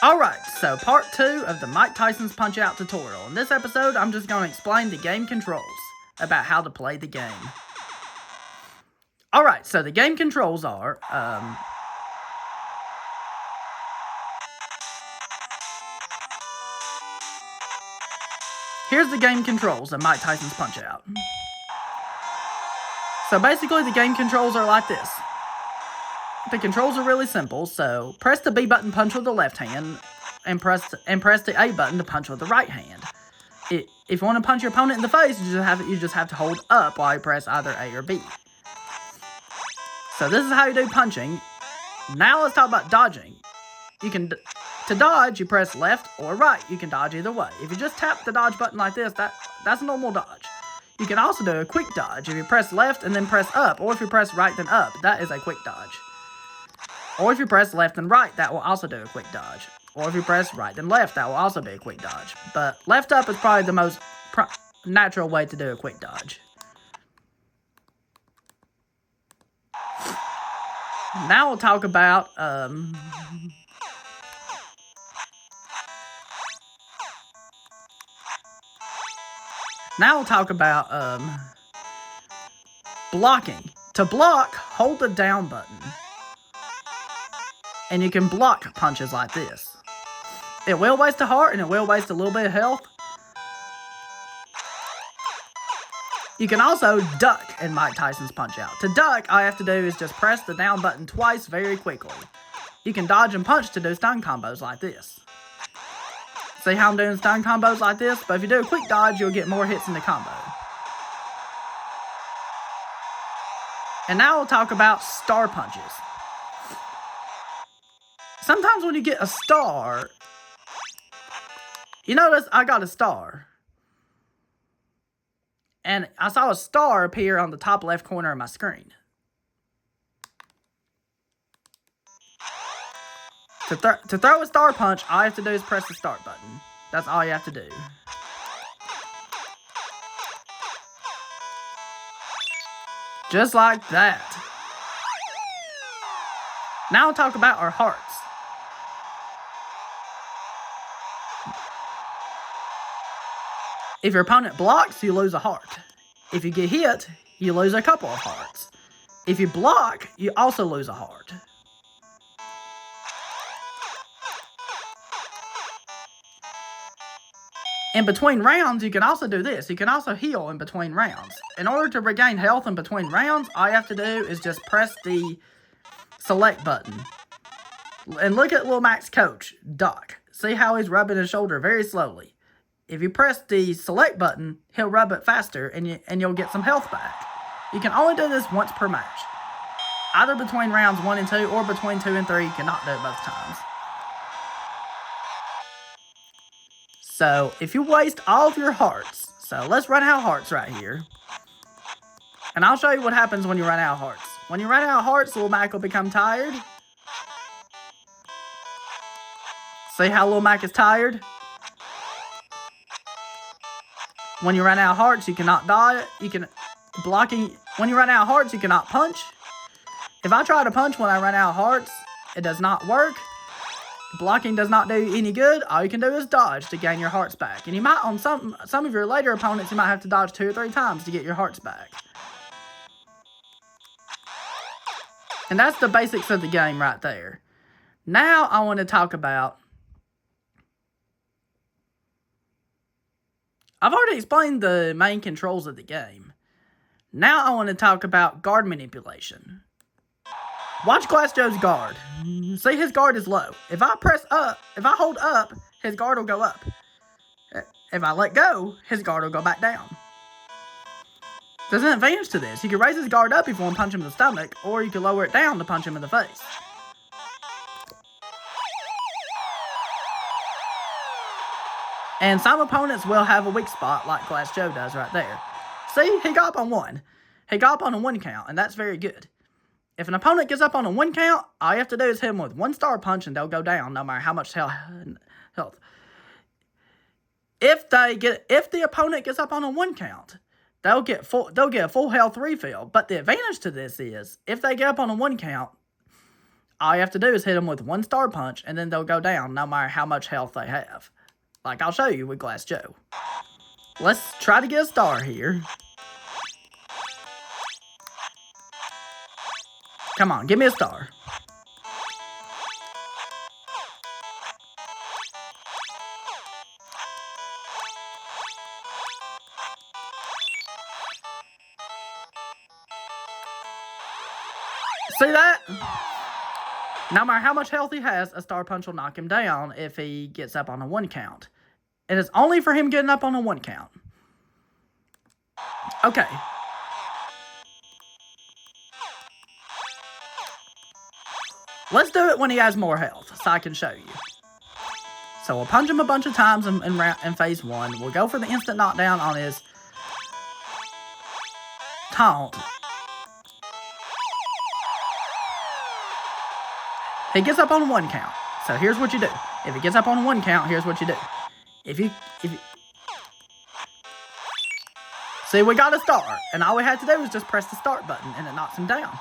Alright, so part 2 of the Mike Tyson's Punch-Out tutorial. In this episode, I'm just going to explain the game controls about how to play the game. Alright, so the game controls are, here's the game controls of Mike Tyson's Punch-Out. So basically, the game controls are like this. The controls are really simple, so press the B button, punch with the left hand, and press the A button to punch with the right hand. If you want to punch your opponent in the face, you just have to hold up while you press either A or B. So this is how you do punching. Now let's talk about dodging. To dodge, you press left or right. You can dodge either way. If you just tap the dodge button like this, that's a normal dodge. You can also do a quick dodge. If you press left and then press up, or if you press right then up, that is a quick dodge. Or if you press left and right, that will also do a quick dodge. Or if you press right then left, that will also be a quick dodge. But left up is probably the most natural way to do a quick dodge. Now we'll talk about, blocking. To block, hold the down button. And you can block punches like this. It will waste a heart and it will waste a little bit of health. You can also duck in Mike Tyson's Punch-Out. To duck, all you have to do is just press the down button twice very quickly. You can dodge and punch to do stun combos like this. See how I'm doing stun combos like this? But if you do a quick dodge, you'll get more hits in the combo. And now we'll talk about star punches. Sometimes when you get a star, you notice I got a star. And I saw a star appear on the top left corner of my screen. To throw a star punch, all you have to do is press the start button. That's all you have to do. Just like that. Now we'll talk about our hearts. If your opponent blocks, you lose a heart. If you get hit, you lose a couple of hearts. If you block, you also lose a heart. In between rounds, you can also do this. You can also heal in between rounds. In order to regain health in between rounds, all you have to do is just press the select button. And look at Lil Mac's coach, Doc. See how he's rubbing his shoulder very slowly. If you press the select button, he'll rub it faster and you'll get some health back. You can only do this once per match. Either between rounds 1 and 2 or between 2 and 3, you cannot do it both times. So, if you waste all of your hearts, so let's run out of hearts right here. And I'll show you what happens when you run out of hearts. When you run out of hearts, Lil Mac will become tired. See how Lil Mac is tired? When you run out of hearts, you cannot dodge. When you run out of hearts, you cannot punch. If I try to punch when I run out of hearts, it does not work. Blocking does not do any good. All you can do is dodge to gain your hearts back. And you might, on some of your later opponents, you might have to dodge 2 or 3 times to get your hearts back. And that's the basics of the game right there. Now I want to talk about... I've already explained the main controls of the game. Now I want to talk about guard manipulation. Watch Glass Joe's guard. See, his guard is low. If I hold up, his guard will go up. If I let go, his guard will go back down. There's an advantage to this. You can raise his guard up if you want to punch him in the stomach, or you can lower it down to punch him in the face. And some opponents will have a weak spot like Glass Joe does right there. See, he got up on 1. He got up on a 1 count, and that's very good. If an opponent gets up on a 1 count, all you have to do is hit him with 1 star punch and they'll go down no matter how much health. If the opponent gets up on a 1 count, they'll get a full health refill. But the advantage to this is, if they get up on a 1 count, all you have to do is hit them with one star punch, and then they'll go down no matter how much health they have. Like I'll show you with Glass Joe. Let's try to get a star here. Come on, give me a star. See that? No matter how much health he has, a star punch will knock him down if he gets up on a 1 count. And it's only for him getting up on a 1 count. Okay. Let's do it when he has more health, so I can show you. So we'll punch him a bunch of times in phase 1. We'll go for the instant knockdown on his taunt. He gets up on 1 count. So here's what you do. If he gets up on 1 count, here's what you do. If you see, we got a star, and all we had to do was just press the start button, and it knocks him down.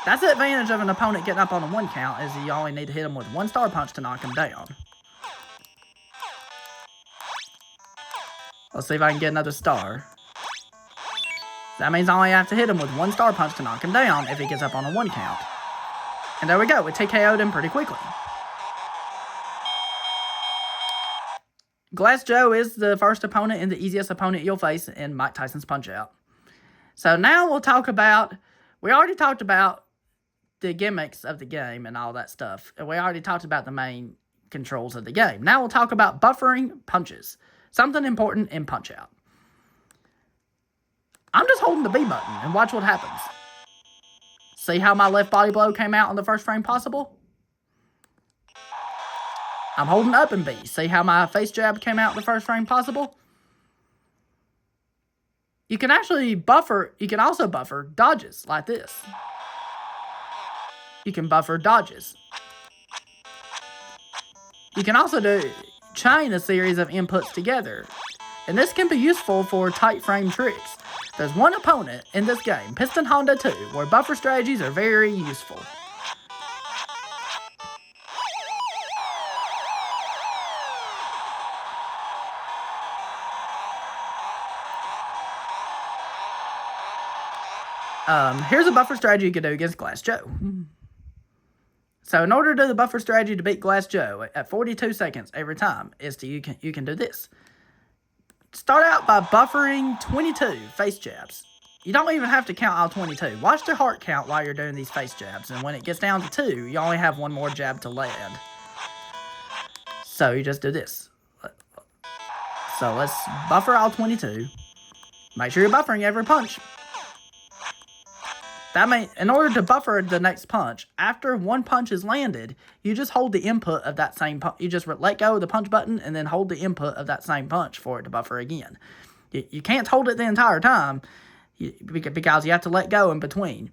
That's the advantage of an opponent getting up on a 1 count, is you only need to hit him with 1 star punch to knock him down. Let's see if I can get another star. That means I only have to hit him with 1 star punch to knock him down if he gets up on a 1 count. And there we go, we TKO'd him pretty quickly. Glass Joe is the first opponent and the easiest opponent you'll face in Mike Tyson's Punch-Out. So now we'll talk about, we already talked about the gimmicks of the game and all that stuff. And we already talked about the main controls of the game. Now we'll talk about buffering punches. Something important in Punch-Out. I'm just holding the B button and watch what happens. See how my left body blow came out on the first frame possible? I'm holding up and B. See how my face jab came out in the first frame possible? You can actually buffer, you can also buffer dodges like this. You can buffer dodges. You can also chain a series of inputs together. And this can be useful for tight frame tricks. There's one opponent in this game, Piston Honda 2, where buffer strategies are very useful. Here's a buffer strategy you can do against Glass Joe. So in order to do the buffer strategy to beat Glass Joe at 42 seconds every time, you can do this. Start out by buffering 22 face jabs. You don't even have to count all 22. Watch the heart count while you're doing these face jabs, and when it gets down to 2, you only have 1 more jab to land. So you just do this. So let's buffer all 22. Make sure you're buffering every punch. That means, in order to buffer the next punch, after 1 punch is landed, you just hold the input of that same punch. You just let go of the punch button and then hold the input of that same punch for it to buffer again. You can't hold it the entire time because you have to let go in between.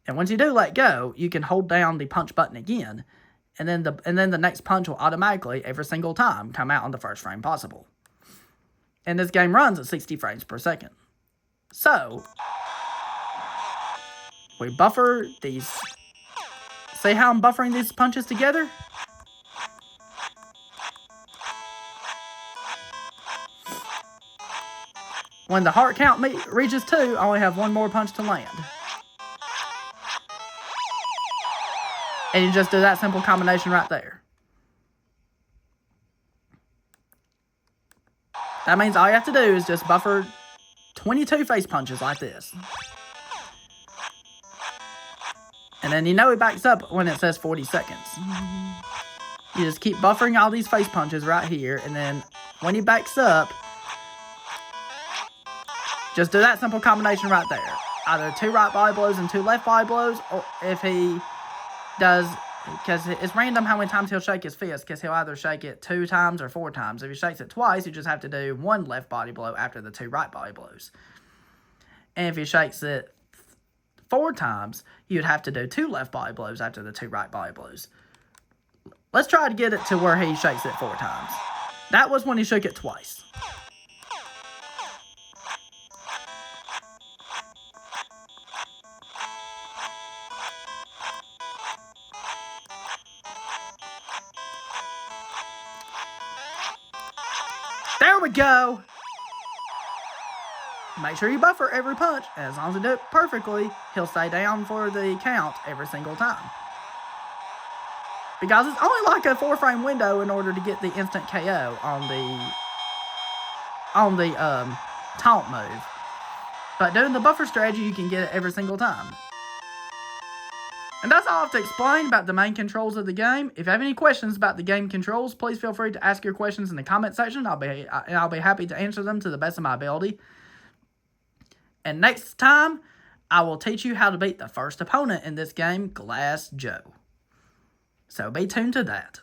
And once you do let go, you can hold down the punch button again, and then the next punch will automatically, every single time, come out on the first frame possible. And this game runs at 60 frames per second. So we buffer these. See how I'm buffering these punches together? When the heart count reaches 2, I only have 1 more punch to land. And you just do that simple combination right there. That means all you have to do is just buffer 22 face punches like this. And then you know it backs up when it says 40 seconds. You just keep buffering all these face punches right here, and then when he backs up, just do that simple combination right there. Either 2 right body blows and 2 left body blows, or if he does, because it's random how many times he'll shake his fist, because he'll either shake it 2 times or 4 times. If he shakes it twice, you just have to do 1 left body blow after the 2 right body blows. And if he shakes it 4 times, you'd have to do 2 left body blows after the 2 right body blows. Let's try to get it to where he shakes it 4 times. That was when he shook it twice. go. Make sure you buffer every punch. As long as you do it perfectly, he'll stay down for the count every single time. Because it's only like a 4-frame window in order to get the instant KO on the taunt move. But doing the buffer strategy, you can get it every single time. And that's all I have to explain about the main controls of the game. If you have any questions about the game controls, please feel free to ask your questions in the comment section. I'll be happy to answer them to the best of my ability. And next time, I will teach you how to beat the first opponent in this game, Glass Joe. So be tuned to that.